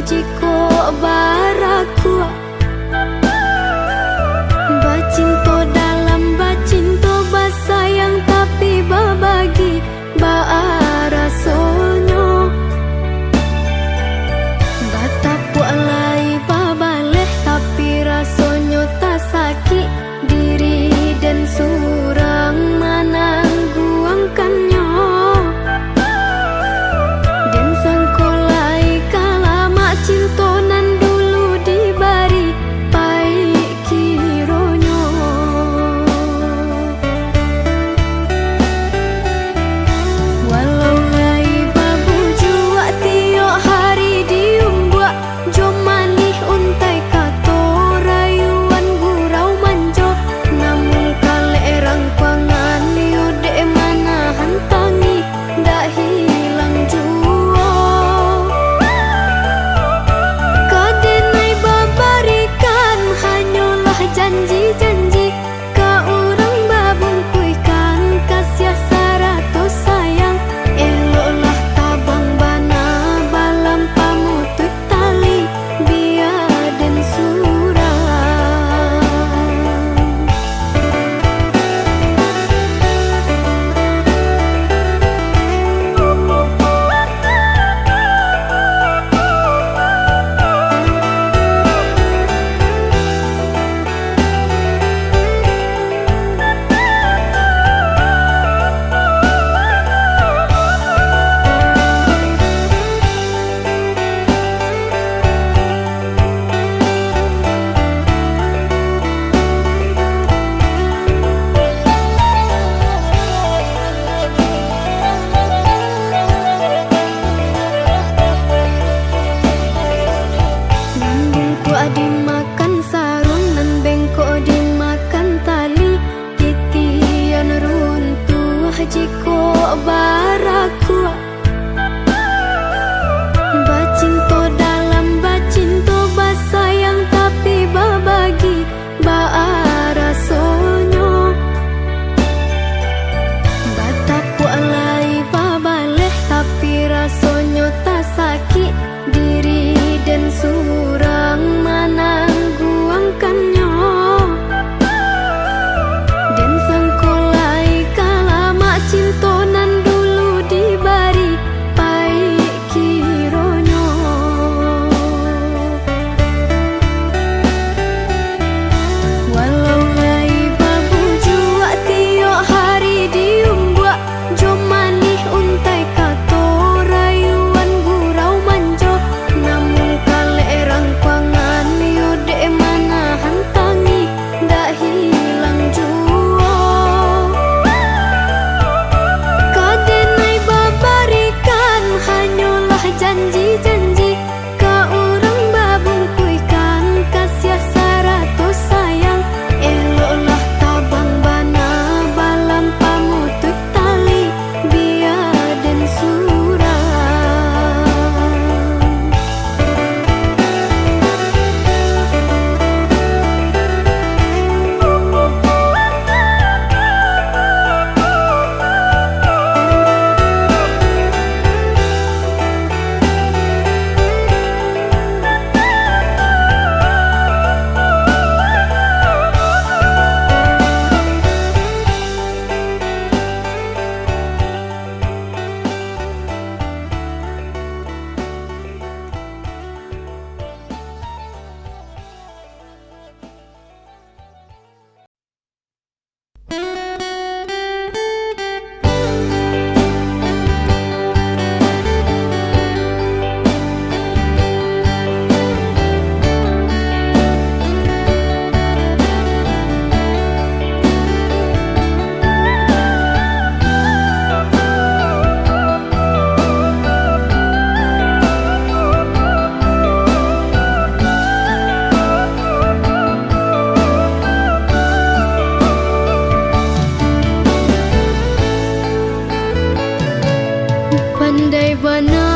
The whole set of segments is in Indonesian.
jiko baraku bacinto dalam bacinto basayang tapi babagi baarasonyo batapu alai babaleh tapi rasonyo tak sakit diri dan surang menangguangkannya dan sangkolai kalama cintonan dulu dibari pai kironyo walau lai babu jua tio hari diumbuak jom manih untai kato rayuan gurau manjo namun kale erang pangan yode mana hantangi dak hilang jua kadenai babarikan hanyalah janji-janji ka urang babung kuikan kasih saratus sayang eloklah tabang bana balam pamutut tali biar dan surang bengko dimakan sarung nan bengko dimakan tali titian runtuh jiko baraku bacinto dalam bacinto basayang tapi babagi baarasonyo batapu alai babaleh tapi rasonyo tak sakit diri dan surang menangguangkannya dan sangkolai kalama cintonan dulu dibari pai kironyo walau lai babu jua tio hari diumbuak jom manih untai kato rayuan gurau manjo namun kale erang pangan yode mana hantangi dak hilang jua kadenai babarikan hanyalah janji-janji ka urang babung kuikan kasih saratus sayang eloklah tabang bana balam pamutut tali biar dan surang pandai bana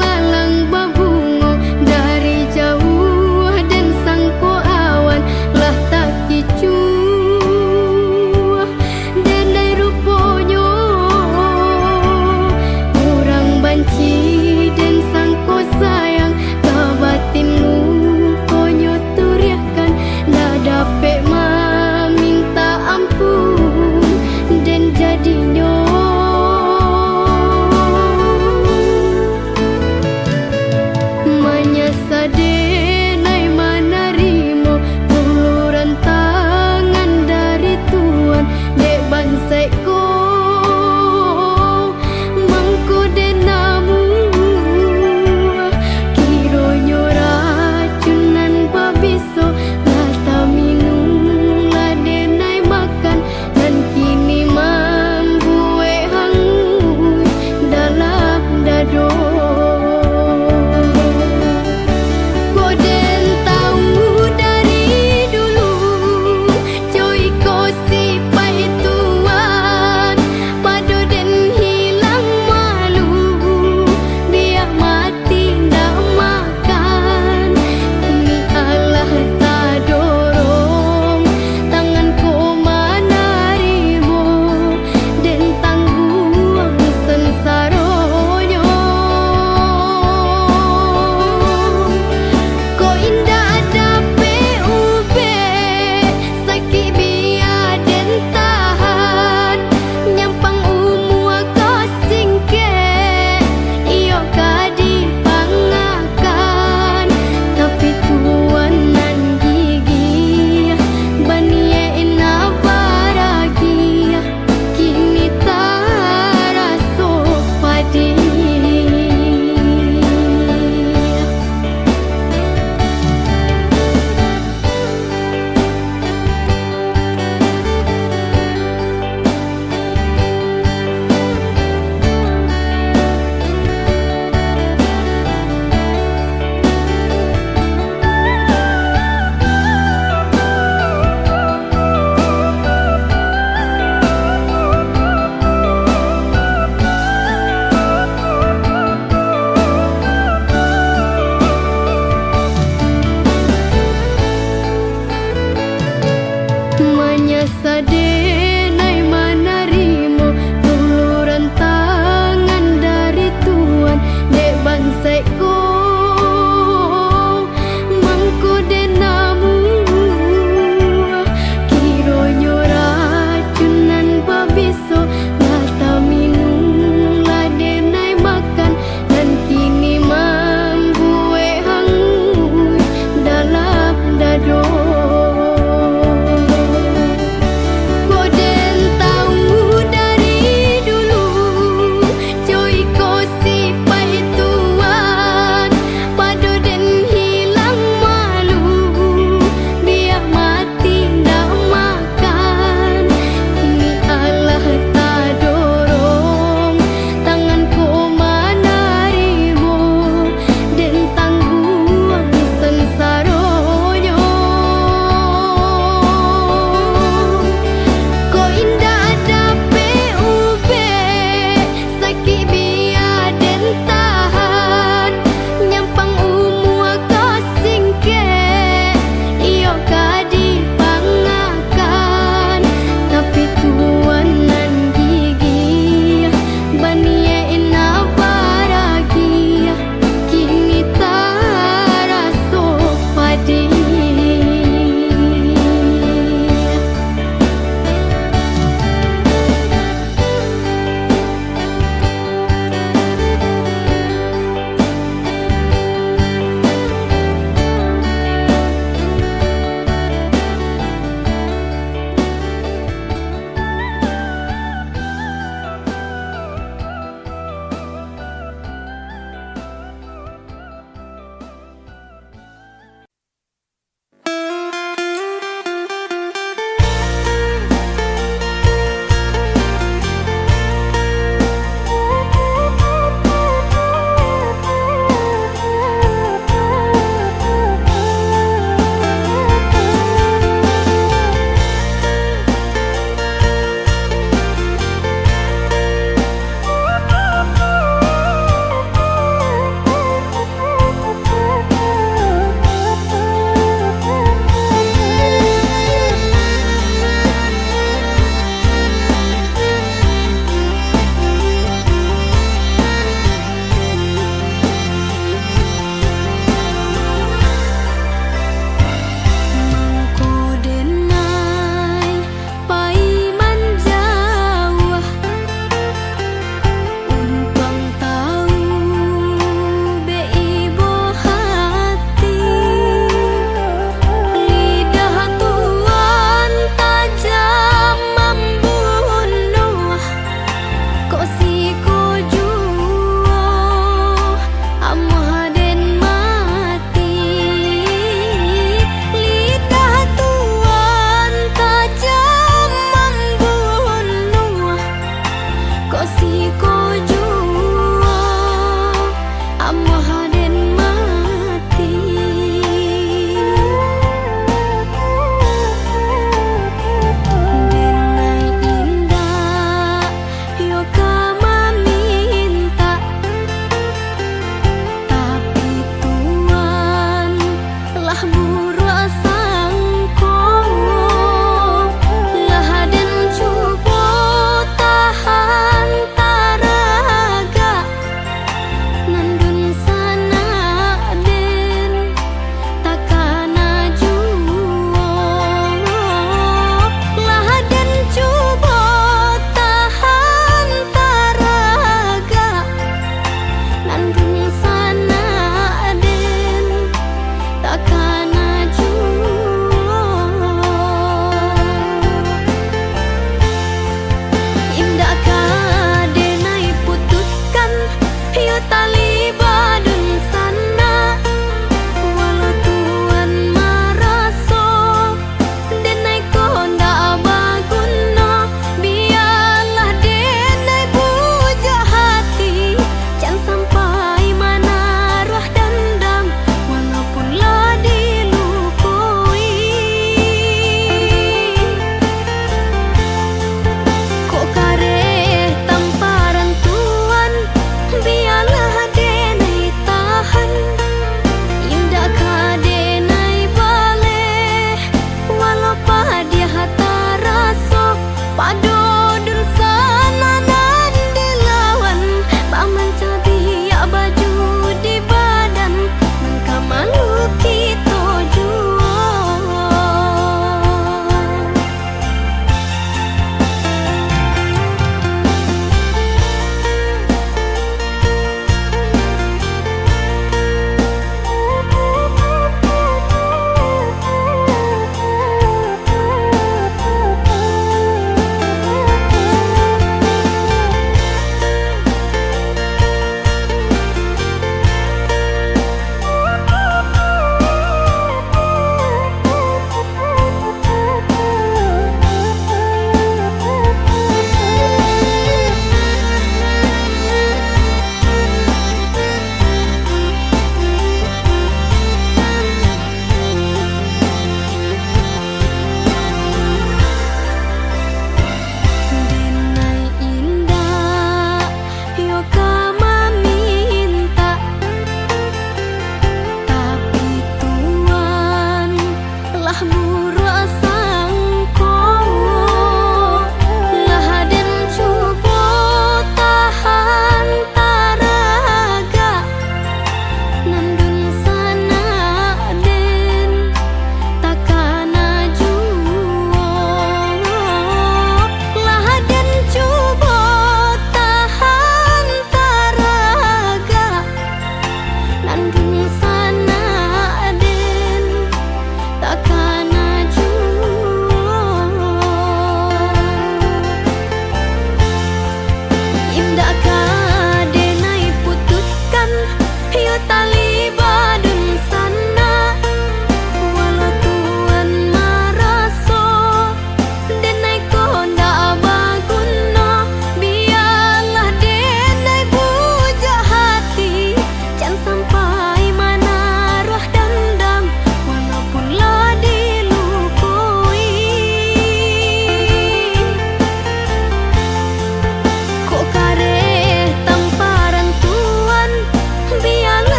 lalang babungo dari jauh dan sangko awan lah tak kicu denai ruponyo urang banci dan sangko sayang kabar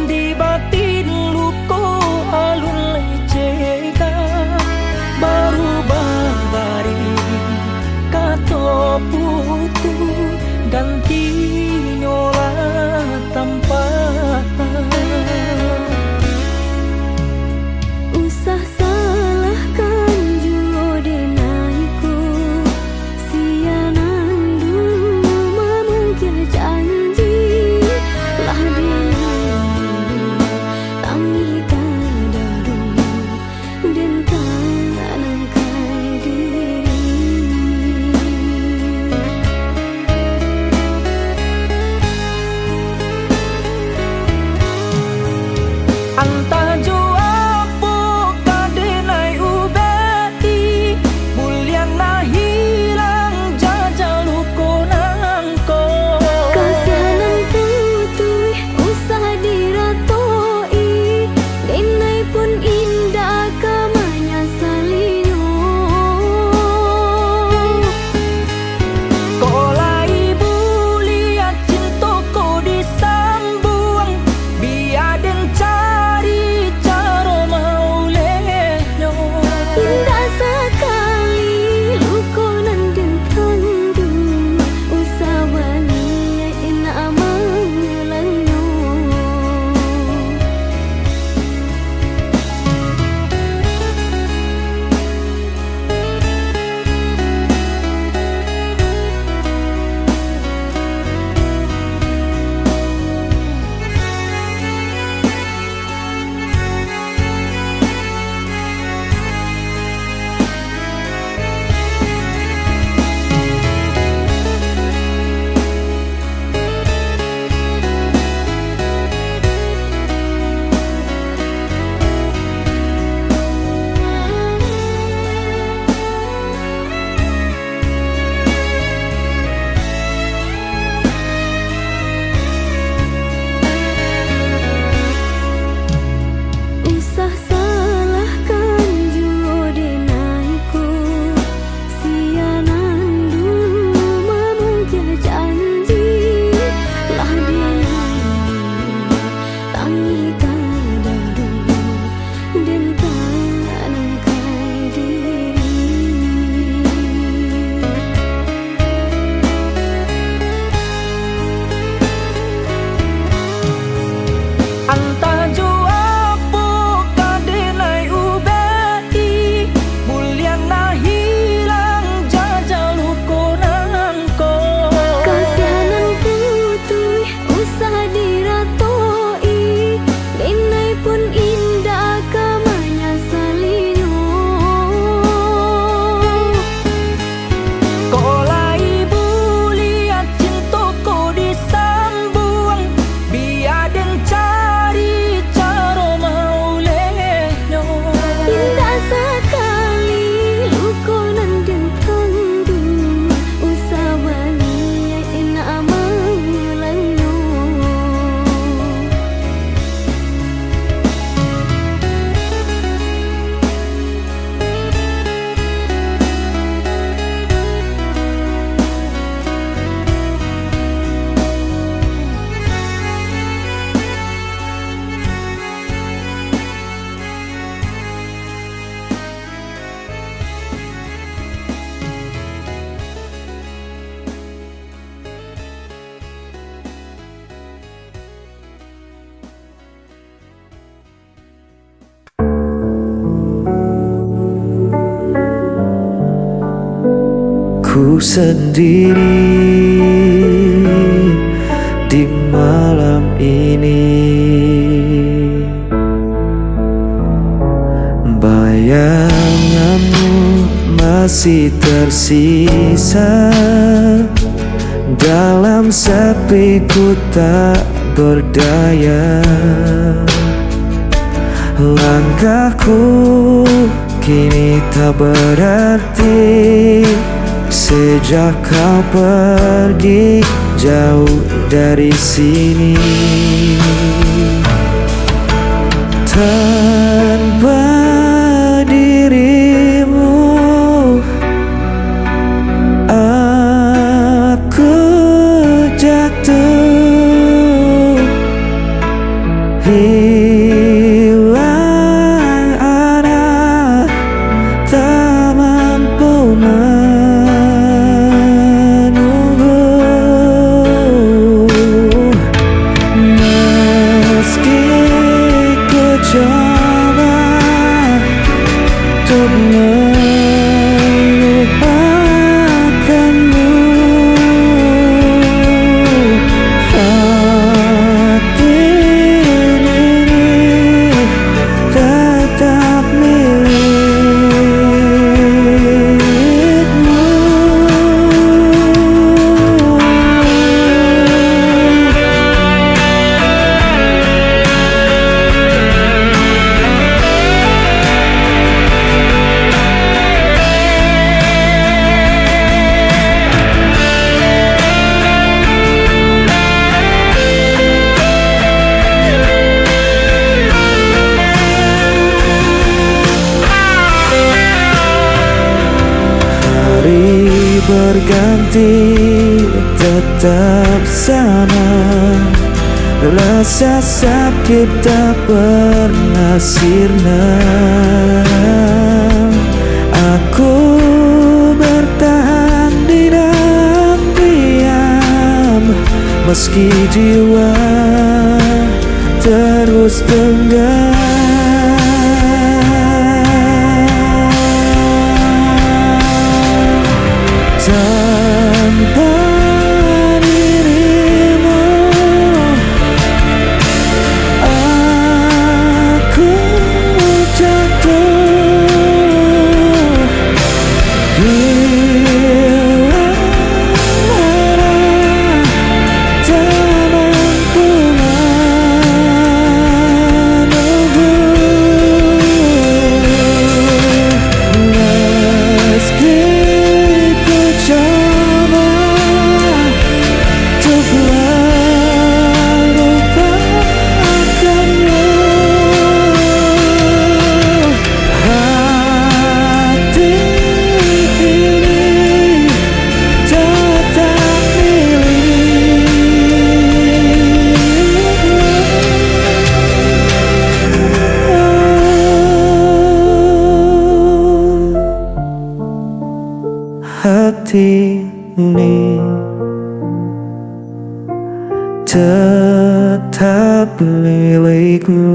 di batin luko alun lecega berubah bari kato putu ganti nyola tanpa usah salahkan juo denaiku sianan dulu memungkir janji lah denai tangi kada dulu dan tanangkan diri antah jua buka denai ubeti bulian na hilang jajal lukonanko kasihanan tutui usah diratoi denai pun indah kamanya salino kolai bulian cintoko disambung biaden cari cara mau lehno indah sekali lukonan dan tandu usah wani ina mangelano usah salahkan juo denaiku sianan dulu memungkir janji lah denai tangi kada dulu dan tanangkan diri antah jua buka denai ubeti bulian na hilang jajal lukonanko kasihanan tutui usah diratoi denai pun indah kamanya salino kolai bulian cintoko disambung biaden cari cara mau lehno indah sekali lukonan dan tandu usah wani ina mangelano Ku sendiri di malam ini, bayanganmu masih tersisa dalam sepiku tak berdaya. Langkahku kini tak berarti sejak kau pergi jauh dari sini. Tanpa dirimu aku jatuh hati tetap sama. Rasa sakit tak pernah sirna. Aku bertahan di dalam diam, meski jiwa terus tenggelam. Tanpa dirimu aku jatuh, hilang arah, tak mampu menunggu. Meski ku coba untuk melupakanmu, hati ini tetap milikmu. Hati ini tetap milikmu.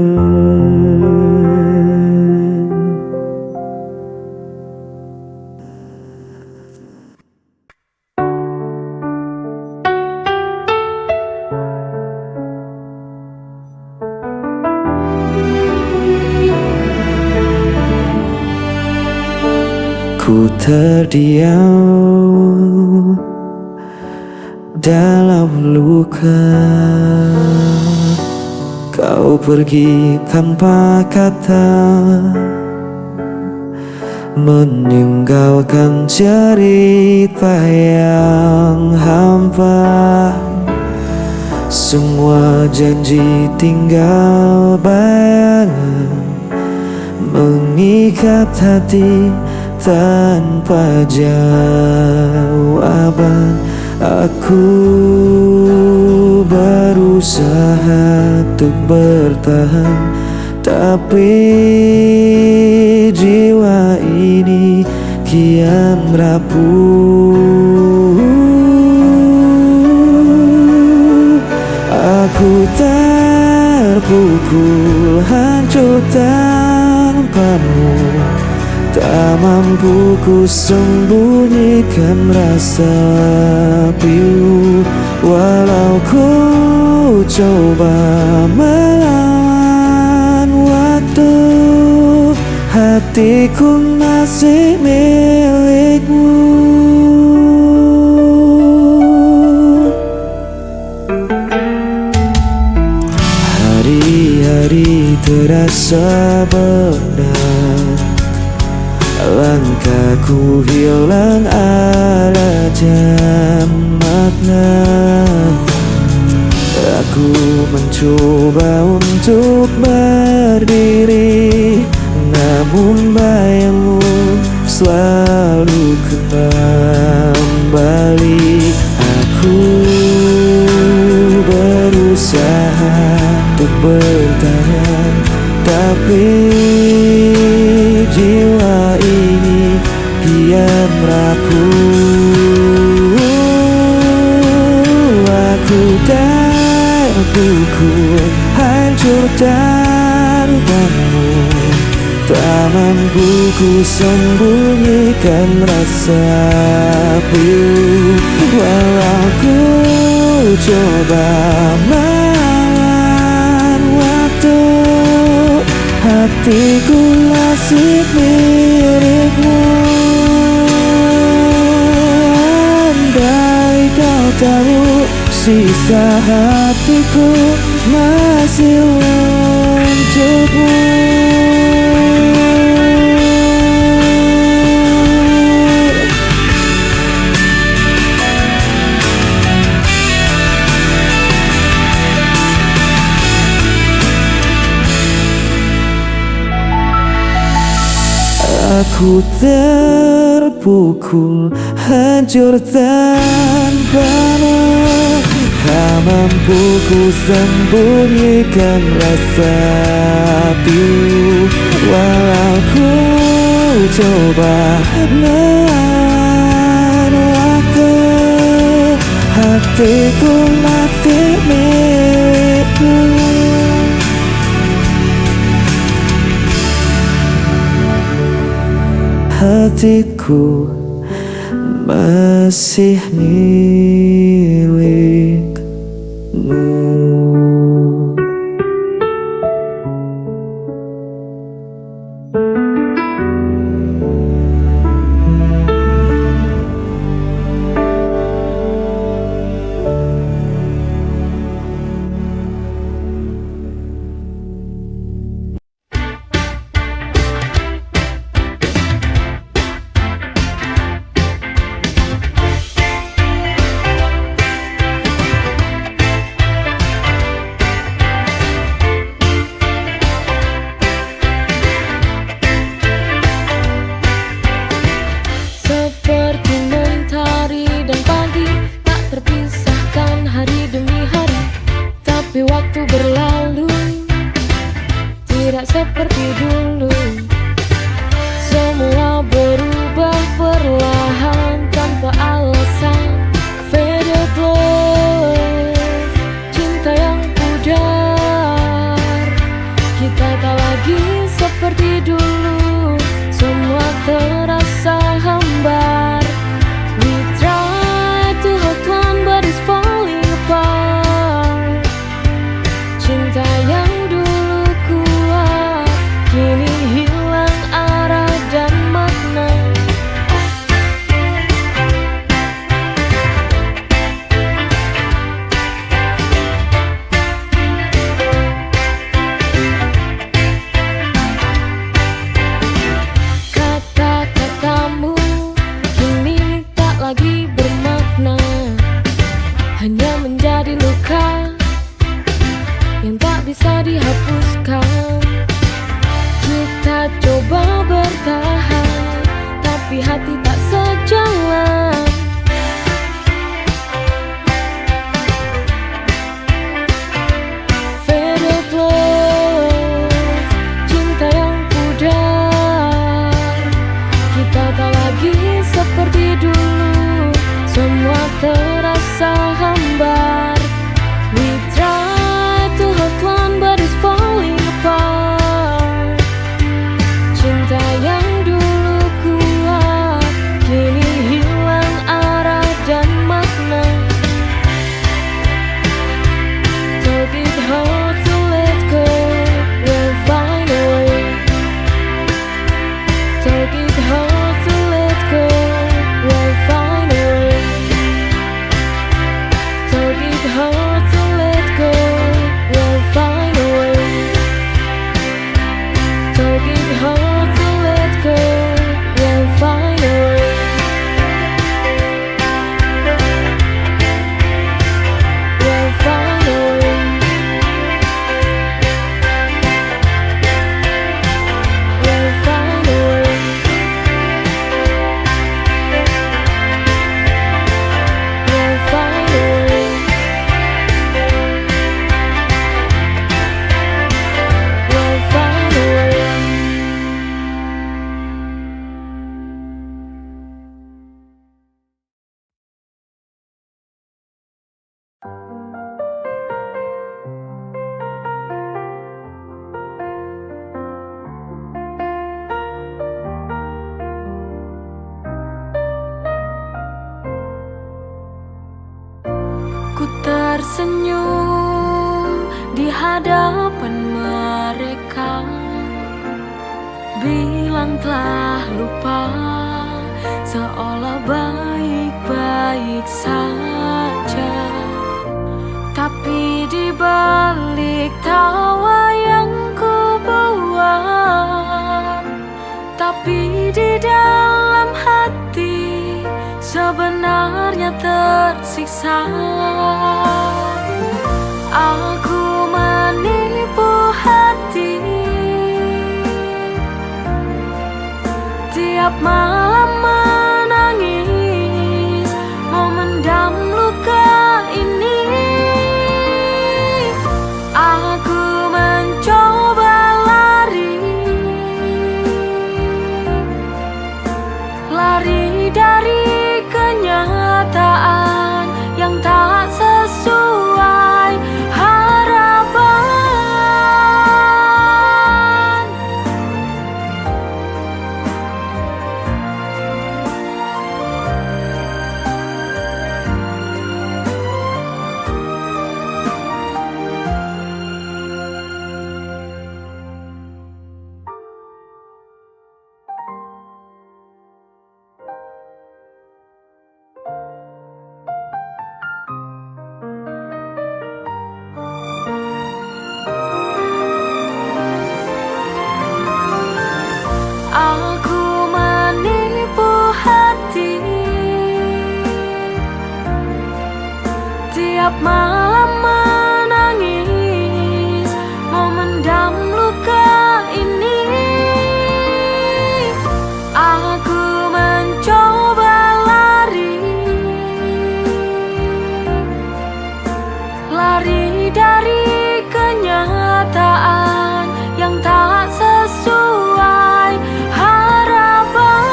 Ku terdiam dalam luka. Kau pergi tanpa kata, meninggalkan cerita yang hampa. Semua janji tinggal bayangan, mengikat hati tanpa jawaban. Aku berusaha untuk bertahan, tapi jiwa ini kian rapuh. Aku terpukul hancur tanpamu. Tak mampu ku sembunyikan rasa pilu, walau ku coba melawan waktu. Hatiku masih milikmu. Hari-hari terasa berat, langkahku hilang arah dan makna. Aku mencoba untuk berdiri, namun bayangmu selalu kembali. Aku berusaha untuk bertahan, tapi jiwa ini kian rapuh. Aku terpukul hancur tanpamu. Tak mampu ku sembunyikan rasa pilu, walau ku coba melawan waktu. Hatiku masih milikmu. Andai kau tahu, sisa hatiku masih untukmu. Aku terpukul, hancur tanpamu. Tak mampu ku sembunyikan rasa pilu, walau ku coba menahan waktu. Hatiku masih milikmu. Hatiku masih milikmu. Waktu berlalu tidak seperti dulu. Semua berubah perlahan tanpa alasan. Faded love, cinta yang pudar. Kita tak lagi seperti dulu. Semua terasa hambar. We try to hold on but it's falling apart. Cinta yang dulu kuat kini hilang arah dan makna. Kata-katamu kini tak lagi bermakna, hanya menjadi luka yang tak bisa dihapuskan. Kita coba bertahan, tapi hati tak sejalan. Faded love, cinta yang pudar. Kita tak lagi seperti dulu. Semua terasa hambar. We try to hold on but it's falling apart. Cinta yang dulu kuat kini hilang arah dan makna. Took it hard to let go, we'll find a way. Took it hard to let go, we'll find a way. Took it hard to let go, we'll find a way. Took it hard to let go, we'll find a way. We'll find a way. We'll find a way. We'll find a way. We'll find a way. Ku tersenyum di hadapan mereka, bilang telah lupa, seolah baik-baik saja. Tapi di balik tawa yang ku buat, tapi di dalam hati sebenarnya tersiksa. Aku menipu hati, tiap malam Tiap malam menangis, memendam luka ini. Aku mencoba lari dari kenyataan yang tak sesuai harapan.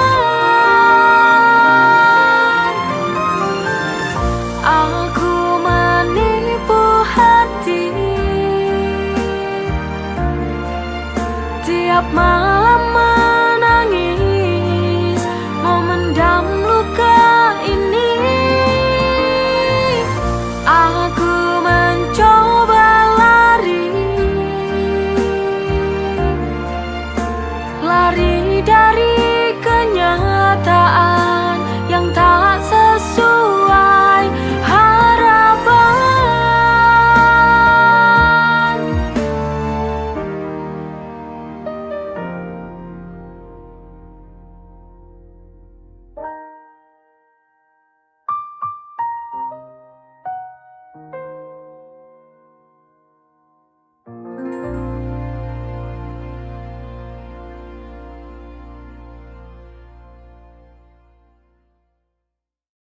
Aku menipu hati tiap malam